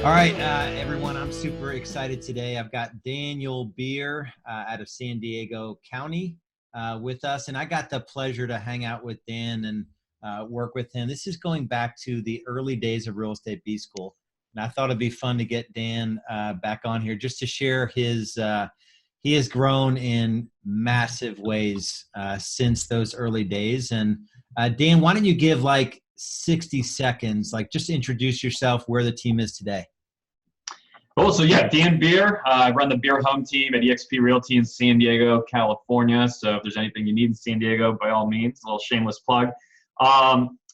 All right, everyone, I'm super excited today. I've got Daniel Beer out of San Diego County with us, and I got the pleasure to hang out with Dan and work with him. This is going back to the early days of Real Estate B School, and I thought it'd be fun to get Dan back on here just to share his he has grown in massive ways since those early days. And Dan, why don't you give like 60 seconds, like just introduce yourself, where the team is today. Cool. So yeah, Dan Beer. I run the Beer Home team at eXp Realty in San Diego, California. So if there's anything you need in San Diego, by all means, a little shameless plug.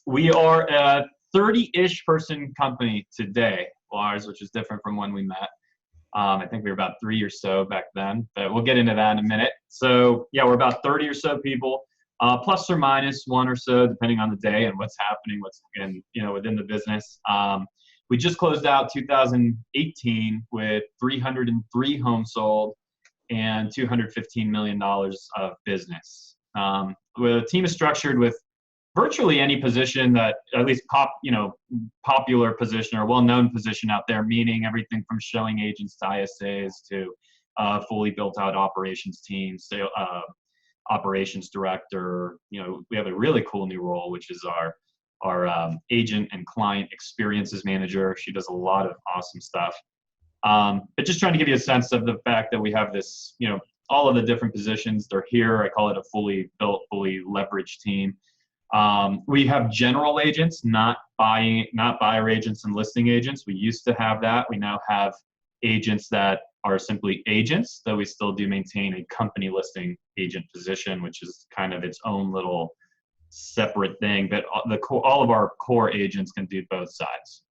We are a 30-ish person company today, Lars, which is different from when we met. I think we were about 3 or so back then, but we'll get into that in a minute. So yeah, we're about 30 or so people, plus or minus one or so, depending on the day and what's happening, within the business. We just closed out 2018 with 303 homes sold and $215 million of business. The team is structured with virtually any position that at least popular position or well-known position out there, meaning everything from showing agents to ISAs to fully built-out operations team, operations director. We have a really cool new role, which is our agent and client experiences manager. She does a lot of awesome stuff. But just trying to give you a sense of the fact that we have this, all of the different positions, they're here. I call it a fully built, fully leveraged team. We have general agents, not buyer agents and listing agents. We used to have that. We now have agents that are simply agents, though we still do maintain a company listing agent position, which is kind of its own little separate thing, but all of our core agents can do both sides.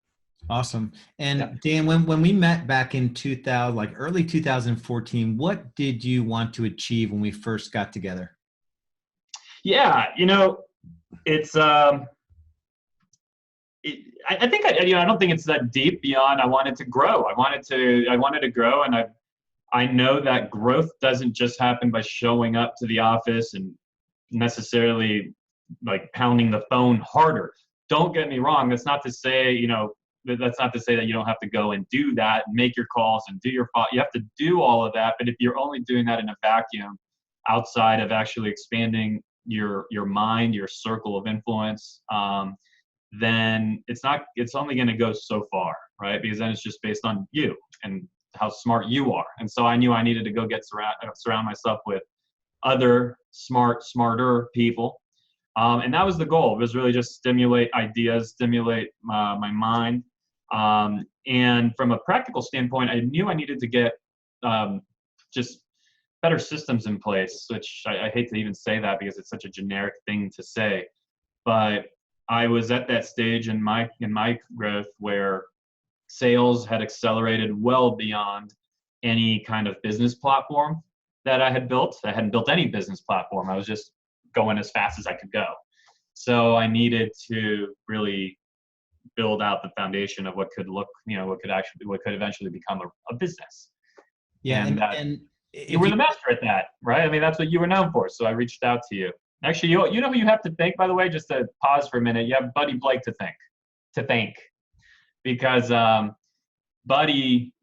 Awesome. And yeah. Dan, when we met back in 2000, like early 2014, what did you want to achieve when we first got together? Yeah, it's I don't think it's that deep beyond I wanted to grow. I wanted to grow, and I know that growth doesn't just happen by showing up to the office and necessarily like pounding the phone harder. Don't get me wrong. That's not to say, that you don't have to go and do that and make your calls and do you have to do all of that. But if you're only doing that in a vacuum outside of actually expanding your mind, your circle of influence, then it's only going to go so far, right? Because then it's just based on you and how smart you are. And so I knew I needed to go surround myself with other smarter people. And that was the goal. It was really just stimulate ideas, stimulate my mind. And from a practical standpoint, I knew I needed to get just better systems in place, which I hate to even say that because it's such a generic thing to say. But I was at that stage in my growth where sales had accelerated well beyond any kind of business platform that I had built. I hadn't built any business platform. I was just going as fast as I could go. So I needed to really build out the foundation of what could eventually become a business. Yeah. And you were the master at that, right? I mean, that's what you were known for. So I reached out to you. Actually, you know who you have to thank, by the way, just to pause for a minute. You have Buddy Blake to thank because Buddy,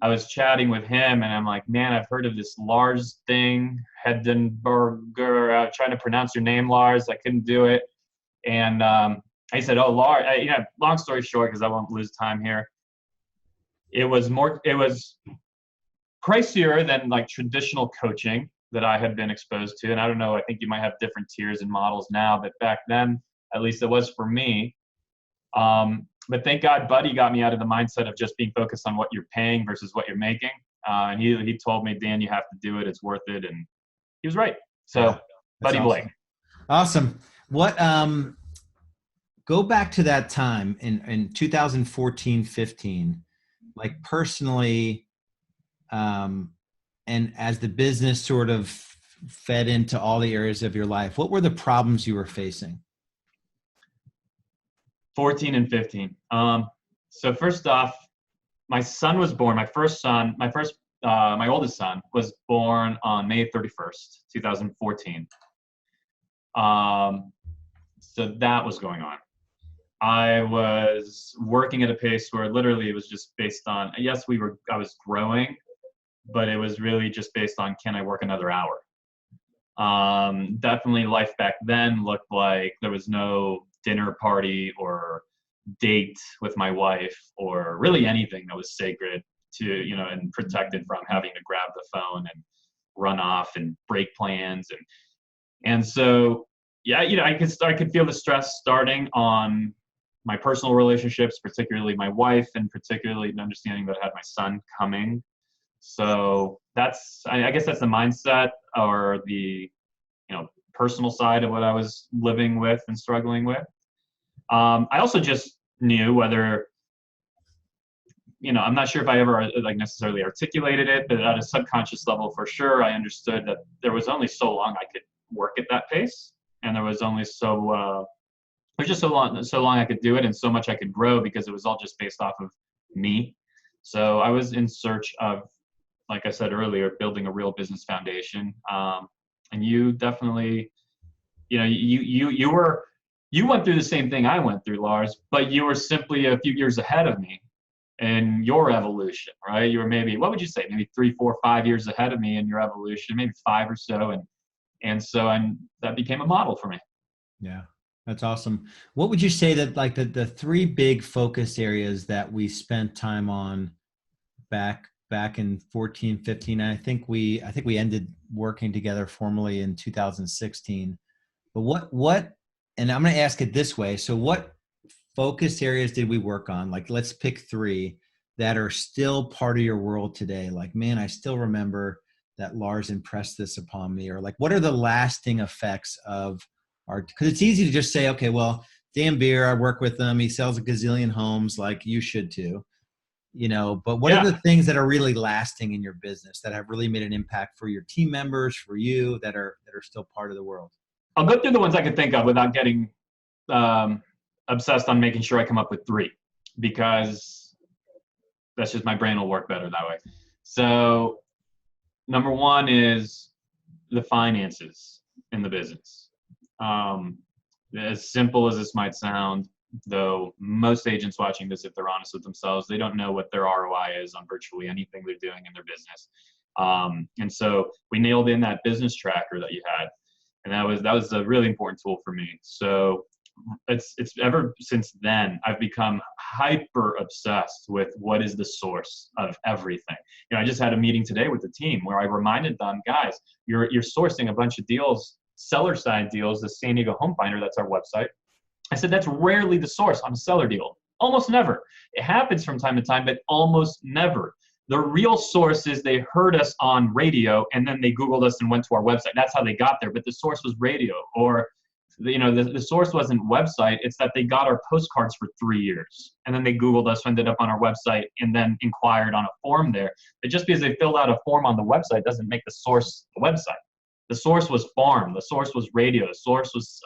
I was chatting with him and I'm like, man, I've heard of this Lars thing, Hedenborg, trying to pronounce your name, Lars. I couldn't do it. And I said, oh, Lars, long story short, because I won't lose time here. It was pricier than like traditional coaching that I had been exposed to. And I don't know, I think you might have different tiers and models now, but back then, at least it was for me. But thank God Buddy got me out of the mindset of just being focused on what you're paying versus what you're making. And he told me, Dan, you have to do it. It's worth it. And he was right. So yeah, Buddy awesome. Blake. Awesome. What, go back to that time in 2014, 15, like personally, and as the business sort of fed into all the areas of your life, what were the problems you were facing? 14 and 15. So first off, my son was born. My oldest son was born on May 31st, 2014. So that was going on. I was working at a pace where literally it was just based on, yes, I was growing, but it was really just based on, can I work another hour? Definitely life back then looked like there was no dinner party or date with my wife or really anything that was sacred to, and protected from having to grab the phone and run off and break plans. And so, yeah, I could feel the stress starting on my personal relationships, particularly my wife, and particularly understanding that I had my son coming. So I guess that's the mindset or the, personal side of what I was living with and struggling with. I also just knew whether, I'm not sure if I ever necessarily articulated it, but at a subconscious level, for sure, I understood that there was only so long I could work at that pace. And there was only there's just so long I could do it and so much I could grow because it was all just based off of me. So I was in search of, like I said earlier, building a real business foundation. And you definitely, you went through the same thing I went through, Lars, but you were simply a few years ahead of me in your evolution, right? You were maybe, what would you say, maybe 3, 4, 5 years ahead of me in your evolution, maybe 5 or so. And so that became a model for me. Yeah, that's awesome. What would you say that like the 3 big focus areas that we spent time on back in 14, 15, I think we ended working together formally in 2016. But what, and I'm going to ask it this way. So what focus areas did we work on? Like, let's pick 3 that are still part of your world today. Like, man, I still remember that Lars impressed this upon me, or like, what are the lasting effects of because it's easy to just say, okay, well, Dan Beer, I work with him. He sells a gazillion homes, like you should too. But what are the things that are really lasting in your business that have really made an impact for your team members, for you, that are still part of the world? I'll go through the ones I can think of without getting obsessed on making sure I come up with 3, because that's just my brain will work better that way. So number 1 is the finances in the business. As simple as this might sound, though, most agents watching this, if they're honest with themselves, they don't know what their ROI is on virtually anything they're doing in their business. And so we nailed in that business tracker that you had, and that was a really important tool for me. So it's ever since then I've become hyper obsessed with what is the source of everything. I just had a meeting today with the team where I reminded them, guys, you're sourcing a bunch of deals, seller side deals, the San Diego Home Finder, that's our website. I said, that's rarely the source on a seller deal. Almost never. It happens from time to time, but almost never. The real source is they heard us on radio and then they Googled us and went to our website. That's how they got there. But the source was radio, or the source wasn't website. It's that they got our postcards for 3 years and then they Googled us, ended up on our website, and then inquired on a form there. But just because they filled out a form on the website doesn't make the source the website. The source was farm. The source was radio. The source was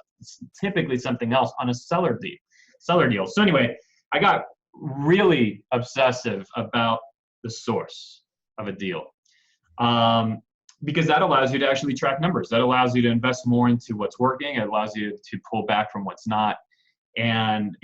typically something else on a seller deal. So anyway, I got really obsessive about the source of a deal, because that allows you to actually track numbers. That allows you to invest more into what's working. It allows you to pull back from what's not. And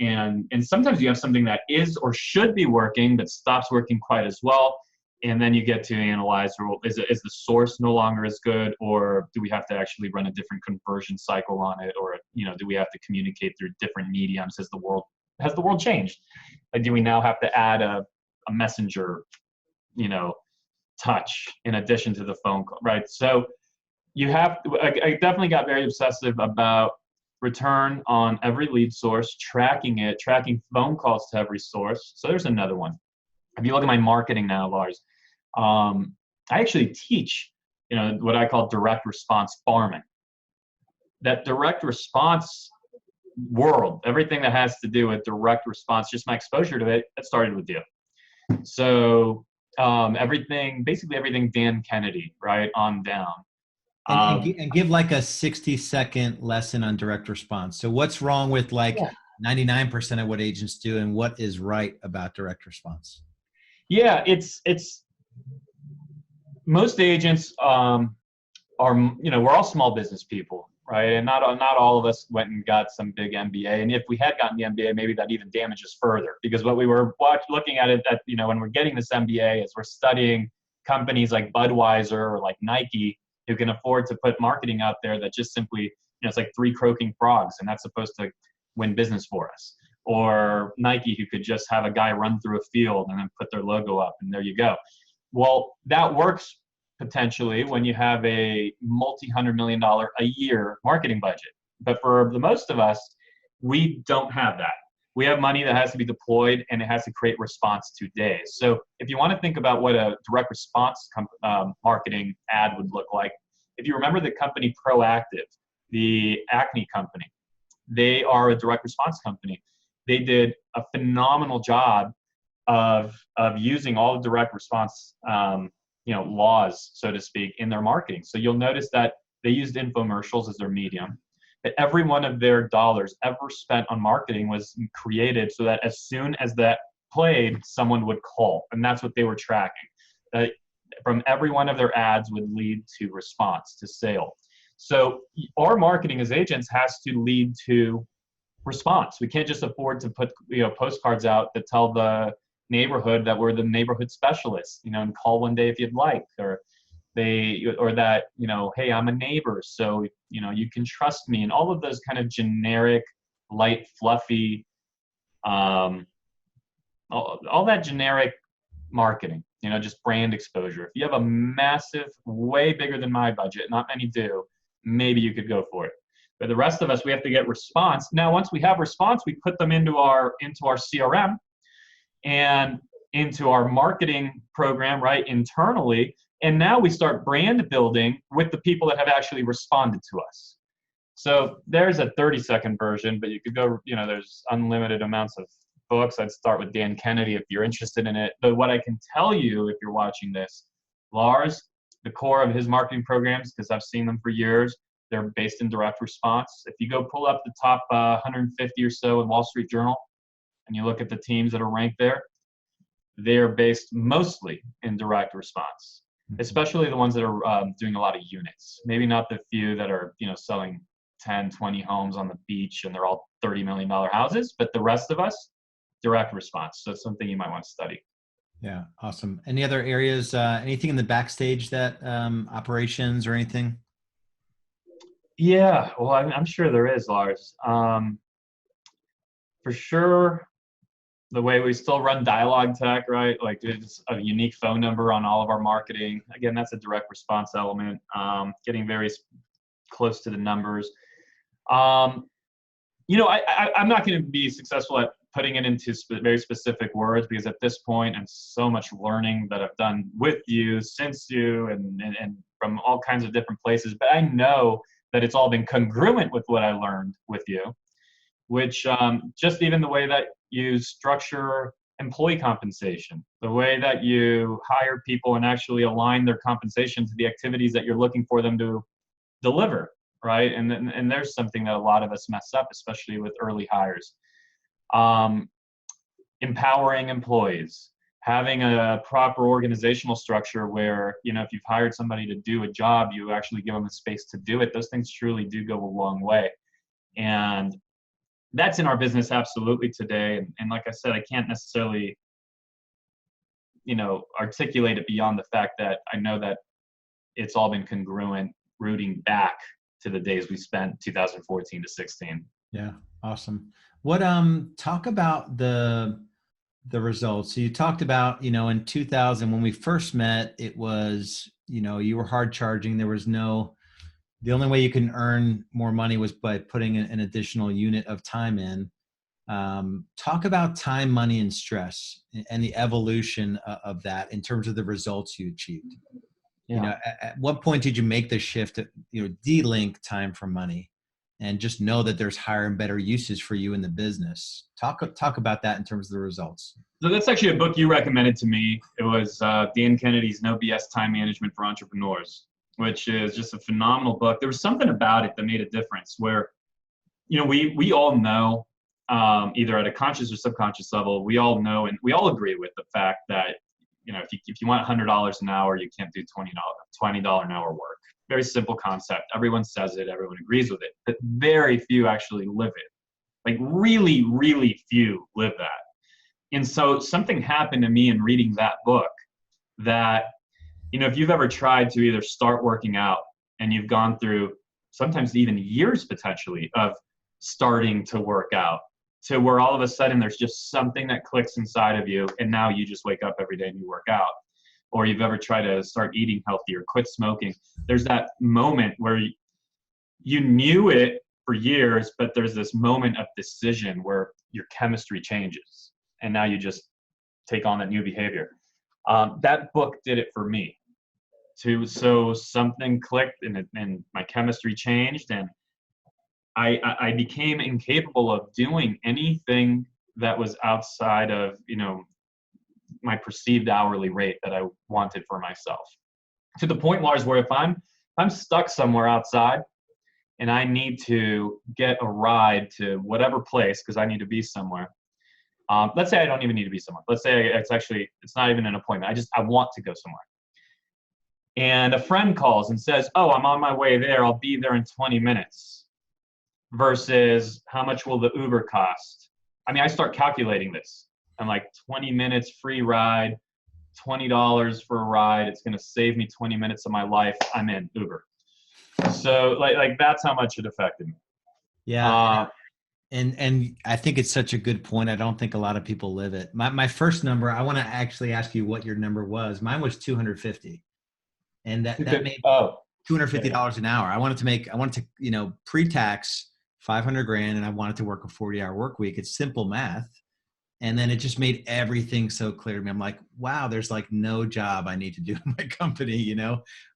sometimes you have something that is or should be working but stops working quite as well. And then you get to analyze, is the source no longer as good, or do we have to actually run a different conversion cycle on it, or do we have to communicate through different mediums? Has the world changed? Like, do we now have to add a messenger, touch in addition to the phone call, right? So I definitely got very obsessive about return on every lead source, tracking phone calls to every source. So there's another one. If you look at my marketing now, Lars, I actually teach, what I call direct response farming. That direct response world, everything that has to do with direct response, just my exposure to it, that started with you. So basically everything Dan Kennedy, right, on down. And give like a 60-second lesson on direct response. So what's wrong with 99% of what agents do, and what is right about direct response? Yeah, it's most agents we're all small business people, right? And not all of us went and got some big MBA. And if we had gotten the MBA, maybe that even damages further, because what we were looking at it that, when we're getting this MBA is we're studying companies like Budweiser or like Nike who can afford to put marketing out there that just simply, it's like three croaking frogs, and that's supposed to win business for us. Or Nike, who could just have a guy run through a field and then put their logo up, and there you go. Well, that works potentially when you have a multi-$100 million a year marketing budget. But for the most of us, we don't have that. We have money that has to be deployed, and it has to create response today. So if you want to think about what a direct response marketing ad would look like, if you remember the company Proactive, the acne company, they are a direct response company. They did a phenomenal job of using all the direct response laws, so to speak, in their marketing. So you'll notice that they used infomercials as their medium. That every one of their dollars ever spent on marketing was created so that as soon as that played, someone would call, and that's what they were tracking. From every one of their ads would lead to response, to sale. So our marketing as agents has to lead to response. We can't just afford to put postcards out that tell the neighborhood that we're the neighborhood specialists, and call one day if you'd like, or that, hey, I'm a neighbor, so you can trust me, and all of those kind of generic, light, fluffy, all that generic marketing, just brand exposure. If you have a massive, way bigger than my budget, not many do, maybe you could go for it. But the rest of us, we have to get response. Now, once we have response, we put them into our CRM and into our marketing program, right, internally. And now we start brand building with the people that have actually responded to us. So there's a 30-second version, but you could go, there's unlimited amounts of books. I'd start with Dan Kennedy if you're interested in it. But what I can tell you, if you're watching this, Lars, the core of his marketing programs, because I've seen them for years, they're based in direct response. If you go pull up the top 150 or so in Wall Street Journal, and you look at the teams that are ranked there, they're based mostly in direct response, especially the ones that are doing a lot of units. Maybe not the few that are, selling 10, 20 homes on the beach and they're all $30 million houses, but the rest of us, direct response. So it's something you might want to study. Yeah, awesome. Any other areas, anything in the backstage that operations or anything? Yeah, well, I'm sure there is, Lars. For sure, the way we still run dialogue tech, right? Like it's a unique phone number on all of our marketing. Again, that's a direct response element. Getting very close to the numbers. I'm not going to be successful at putting it into very specific words, because at this point, and so much learning that I've done with you, since you, and from all kinds of different places. But I know that it's all been congruent with what I learned with you, which just even the way that you structure employee compensation, the way that you hire people and actually align their compensation to the activities that you're looking for them to deliver, right? And there's something that a lot of us mess up, especially with early hires. Empowering employees, having a proper organizational structure where, if you've hired somebody to do a job, you actually give them the space to do it. Those things truly do go a long way. And that's in our business absolutely today. And like I said, I can't necessarily, articulate it beyond the fact that I know that it's all been congruent, rooting back to the days we spent 2014 to 16. Yeah, awesome. What talk about the results. So you talked about, in 2000 when we first met, it was, you were hard charging. There was the only way you can earn more money was by putting an additional unit of time in. Talk about time, money, and stress, and the evolution of that in terms of the results you achieved. Yeah. At what point did you make the shift to, de-link time from money and just know that there's higher and better uses for you in the business? Talk about that in terms of the results. So that's actually a book you recommended to me. It was Dan Kennedy's No BS Time Management for Entrepreneurs, which is just a phenomenal book. There was something about it that made a difference where, we all know, either at a conscious or subconscious level, we all know, and we all agree with the fact that, if you want $100 an hour, you can't do $20 an hour work. very simple concept. Everyone says it, everyone agrees with it, but very few actually live it. Like really, really few live that. And so something happened to me in reading that book that, if you've ever tried to either start working out and you've gone through sometimes even years potentially of starting to work out to where all of a sudden there's just something that clicks inside of you and now you just wake up every day and you work out, or you've ever tried to start eating healthy or quit smoking, there's that moment where you knew it for years, but there's this moment of decision where your chemistry changes and now you just take on that new behavior. That book did it for me. So something clicked and my chemistry changed, and I became incapable of doing anything that was outside of, my perceived hourly rate that I wanted for myself. To the point, Lars, where if I'm stuck somewhere outside and I need to get a ride to whatever place because I need to be somewhere. Let's say I don't even need to be somewhere. Let's say it's not even an appointment. I want to go somewhere. And a friend calls and says, oh, I'm on my way there. I'll be there in 20 minutes. Versus how much will the Uber cost? I mean, I start calculating this. I'm like, 20 minutes free ride, $20 for a ride. It's going to save me 20 minutes of my life. I'm in Uber. So like that's how much it affected me. Yeah. And I think it's such a good point. I don't think a lot of people live it. My first number, I want to actually ask you what your number was. Mine was 250. And that made $250 an hour. I wanted to, pre-tax 500 grand, and I wanted to work a 40-hour work week. It's simple math. And then it just made everything so clear to me. I'm like, wow, there's like no job I need to do in my company.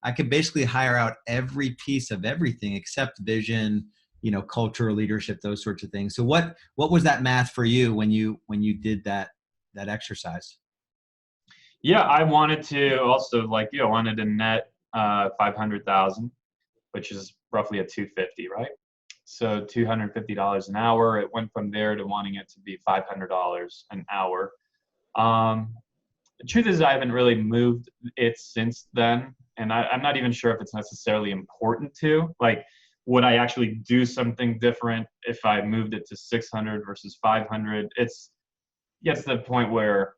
I could basically hire out every piece of everything except vision, culture, leadership, those sorts of things. So what was that math for you when you did that exercise? Yeah, I wanted to also wanted to net 500,000, which is roughly a 250, right? So $250 an hour. It went from there to wanting it to be $500 an hour. The truth is I haven't really moved it since then. And I'm not even sure if it's necessarily important to. Like, would I actually do something different if I moved it to 600 versus 500? It's gets to the point where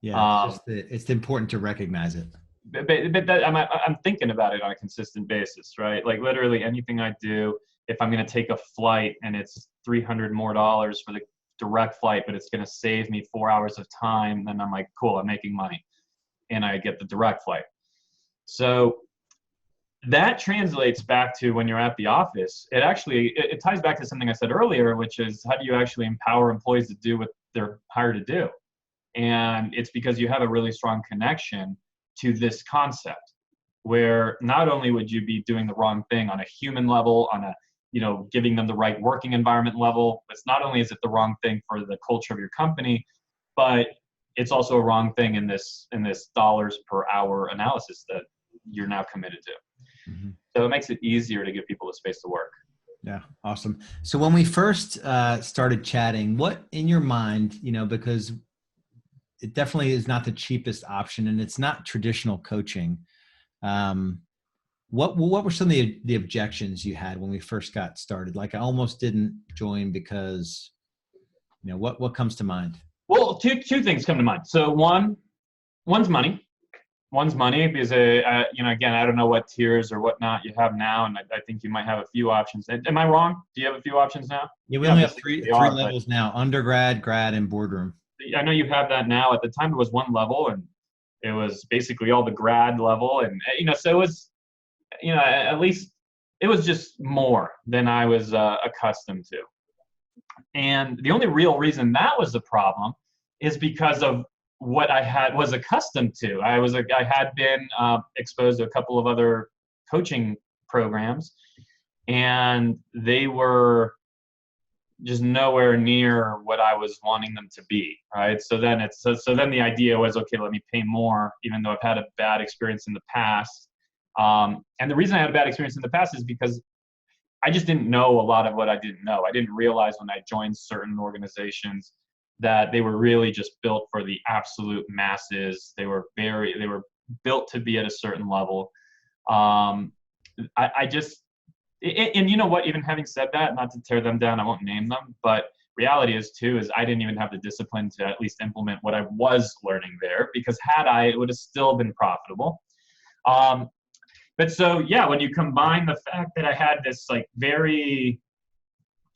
it's important to recognize it. But I'm thinking about it on a consistent basis, right? Like literally anything I do, if I'm going to take a flight and it's $300 more for the direct flight, but it's going to save me 4 hours of time, then I'm like, cool, I'm making money, and I get the direct flight. So that translates back to when you're at the office. It ties back to something I said earlier, which is how do you actually empower employees to do what they're hired to do? And it's because you have a really strong connection to this concept where not only would you be doing the wrong thing on a human level, on a, giving them the right working environment level, it's not only is it the wrong thing for the culture of your company, but it's also a wrong thing in this dollars per hour analysis that you're now committed to. Mm-hmm. So it makes it easier to give people a space to work. Yeah. Awesome. So when we first started chatting, what in your mind, because it definitely is not the cheapest option and it's not traditional coaching. What were some of the objections you had when we first got started? Like I almost didn't join because, what comes to mind? Well, two things come to mind. So one's money. One's money because, again, I don't know what tiers or whatnot you have now, and I think you might have a few options. Am I wrong? Do you have a few options now? Yeah, we only have three levels now: undergrad, grad, and boardroom. I know you have that now. At the time, it was one level, and it was basically all the grad level, and so it was, at least it was just more than I was accustomed to. And the only real reason that was the problem is because of what I was accustomed to. I had been exposed to a couple of other coaching programs, and they were just nowhere near what I was wanting them to be, right? So then the idea was, okay, let me pay more, even though I've had a bad experience in the past. And the reason I had a bad experience in the past is because I just didn't know a lot of what I didn't know. I didn't realize when I joined certain organizations that they were really just built for the absolute masses. They were built to be at a certain level. I just, and you know what, even having said that, not to tear them down, I won't name them, but reality is too, is I didn't even have the discipline to at least implement what I was learning there, because had I, it would have still been profitable. But so, yeah, when you combine the fact that I had this like very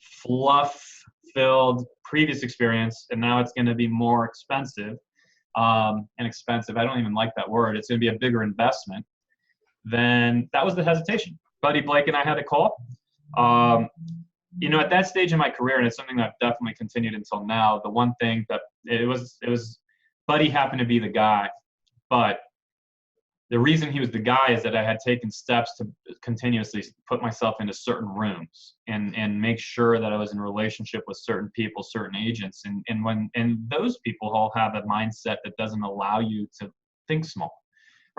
fluff-filled previous experience, and now it's going to be more expensive, and expensive, I don't even like that word, it's going to be a bigger investment, then that was the hesitation. Buddy Blake and I had a call. You know, at that stage in my career, and it's something that I've definitely continued until now, the one thing that it was Buddy happened to be the guy, but the reason he was the guy is that I had taken steps to continuously put myself into certain rooms and make sure that I was in relationship with certain people, certain agents. And those people all have a mindset that doesn't allow you to think small,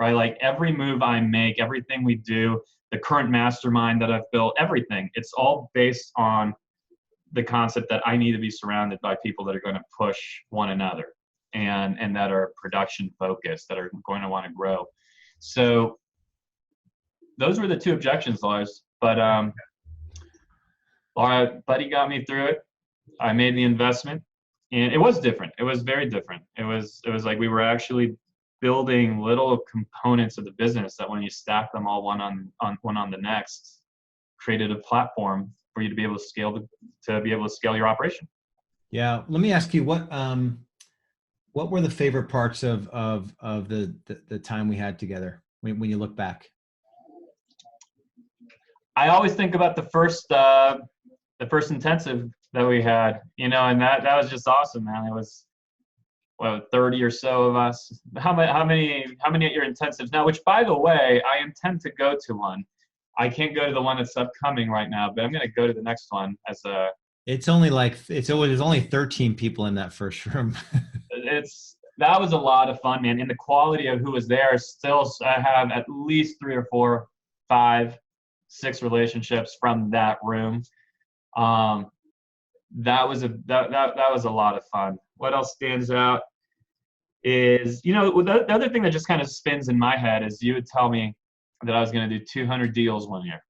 right? Like every move I make, everything we do, the current mastermind that I've built, everything, it's all based on the concept that I need to be surrounded by people that are going to push one another and that are production focused, that are going to want to grow. So those were the two objections, Lars. But Buddy got me through it. I made the investment, and it was different. It was very different. It was like we were actually building little components of the business that when you stack them all one on the next, created a platform for you to be able to scale your operation. Yeah. Let me ask you what were the favorite parts of the time we had together when you look back? I always think about the first intensive that we had, you know, and that was just awesome, man. It was 30 or so of us. How many at your intensives now? Which, by the way, I intend to go to one. I can't go to the one that's upcoming right now, but I'm going to go to the next one as a. There's only 13 people in that first room. That was a lot of fun, man. And the quality of who was there, still I have at least 3 or 4, 5, 6 relationships from that room. That was a lot of fun. What else stands out is, you know, the other thing that just kind of spins in my head is you would tell me that I was going to do 200 deals one year.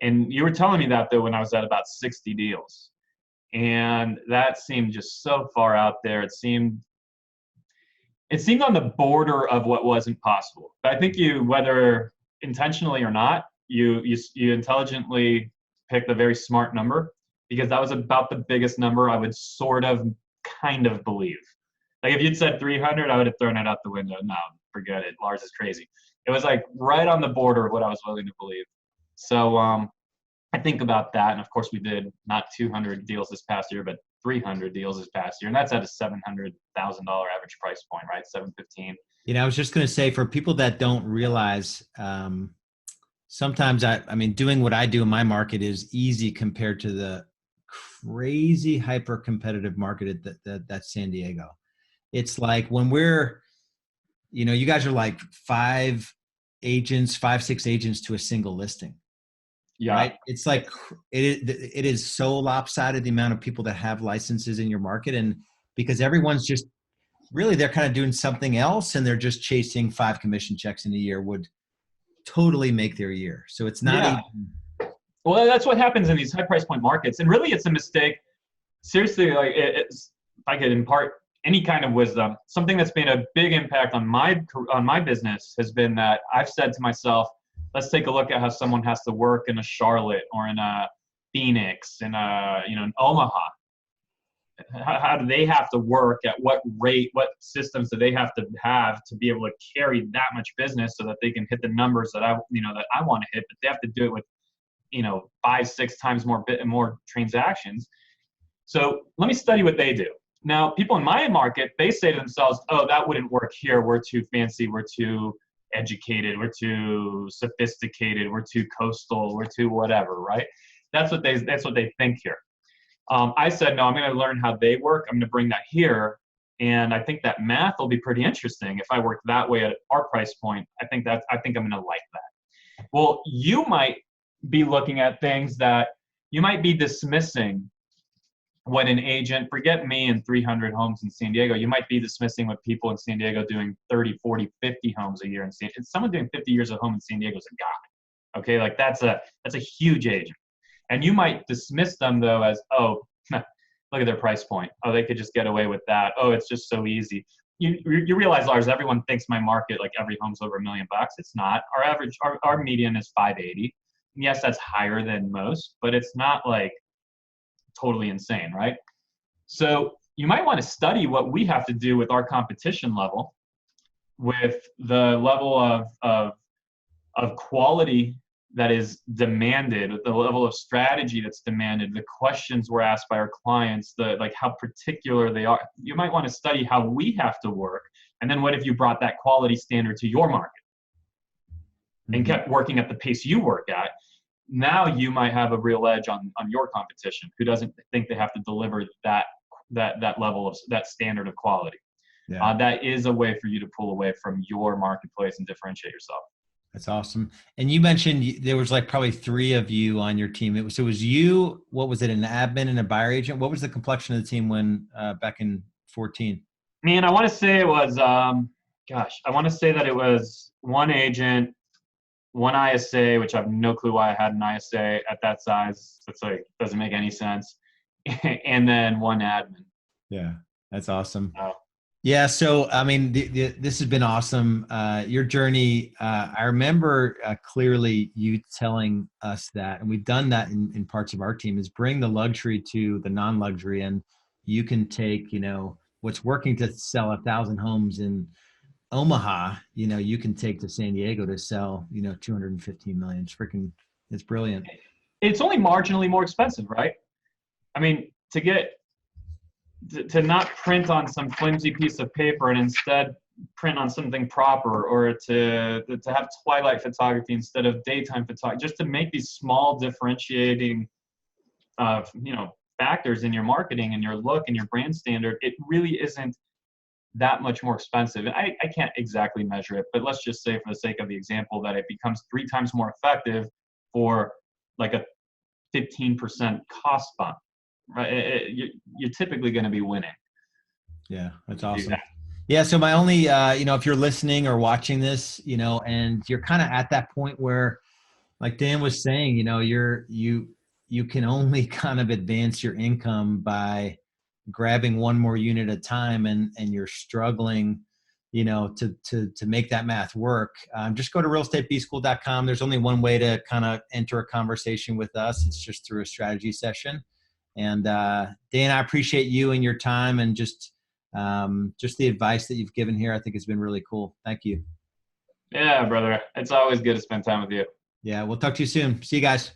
And you were telling me that, though, when I was at about 60 deals. And that seemed just so far out there. It seemed on the border of what wasn't possible. But I think you, whether intentionally or not, you intelligently picked a very smart number, because that was about the biggest number I would sort of kind of believe. Like if you'd said 300, I would have thrown it out the window. No, forget it. Lars is crazy. It was like right on the border of what I was willing to believe. So I think about that. And of course we did not 200 deals this past year, but 300 deals this past year. And that's at a $700,000 average price point, right? $715,000. You know, I was just going to say, for people that don't realize, sometimes I mean, doing what I do in my market is easy compared to the crazy hyper competitive market that's San Diego. It's like when we're, you know, you guys are like 5, 6 agents to a single listing. Yeah. Right. It's like, it is so lopsided, the amount of people that have licenses in your market. And because everyone's just really, they're kind of doing something else and they're just chasing 5 commission checks in a year would totally make their year. So it's not even. Well, that's what happens in these high price point markets. And really it's a mistake. Seriously, like it's, if I could impart any kind of wisdom, something that's made a big impact on my business has been that I've said to myself, let's take a look at how someone has to work in a Charlotte or in a Phoenix, in an Omaha. How do they have to work? At what rate? What systems do they have to be able to carry that much business so that they can hit the numbers that I want to hit? But they have to do it with, 5, 6 times more transactions. So let me study what they do. Now, people in my market, they say to themselves, "Oh, that wouldn't work here. We're too fancy. We're too educated. We're too sophisticated. We're too coastal. We're too whatever." Right? That's what they think here. I said, no, I'm going to learn how they work. I'm going to bring that here. And I think that math will be pretty interesting. If I work that way at our price point, I think I'm going to like that. Well, you might be looking at things that you might be dismissing what an agent, forget me and 300 homes in San Diego, you might be dismissing what people in San Diego doing 30, 40, 50 homes a year in San Diego. Someone doing 50 years of home in San Diego is a guy. Okay, like that's a huge agent. And you might dismiss them though as, oh, look at their price point. Oh, they could just get away with that. Oh, it's just so easy. You realize, Lars, everyone thinks my market, like every home's over $1 million. It's not. Our average, our median is 580. And yes, that's higher than most, but it's not like totally insane, right? So you might want to study what we have to do with our competition level, with the level of quality that is demanded, the level of strategy that's demanded, the questions we're asked by our clients, like how particular they are. You might want to study how we have to work. And then what if you brought that quality standard to your market and kept working at the pace you work at? Now you might have a real edge on your competition who doesn't think they have to deliver that level of that standard of quality. Yeah. That is a way for you to pull away from your marketplace and differentiate yourself. That's awesome. And you mentioned there was like probably 3 of you on your team. It was you, what was it, an admin and a buyer agent? What was the complexion of the team when back in 14? Man, I want to say it was, I want to say that it was 1 agent, 1 ISA, which I have no clue why I had an ISA at that size. It's like, doesn't make any sense. And then 1 admin. Yeah, that's awesome. Yeah. So, I mean, this has been awesome. Your journey, I remember clearly you telling us that, and we've done that in parts of our team, is bring the luxury to the non-luxury. And you can take, what's working to sell 1,000 homes in Omaha, you can take to San Diego to sell, 215 million. It's brilliant. It's only marginally more expensive, right? I mean, to not print on some flimsy piece of paper and instead print on something proper, or to have twilight photography instead of daytime photography, just to make these small differentiating, factors in your marketing and your look and your brand standard, it really isn't that much more expensive. And I can't exactly measure it, but let's just say for the sake of the example that it becomes 3 times more effective for like a 15% cost bump, right? You're typically going to be winning. Yeah, that's awesome. Yeah. So my only, if you're listening or watching this, and you're kind of at that point where, like Dan was saying, you can only kind of advance your income by grabbing 1 more unit at a time, and you're struggling, to make that math work. Just go to realestatebschool.com. There's only one way to kind of enter a conversation with us. It's just through a strategy session. And Dan, I appreciate you and your time, and just the advice that you've given here. I think it's been really cool. Thank you. Yeah, brother. It's always good to spend time with you. Yeah, we'll talk to you soon. See you guys.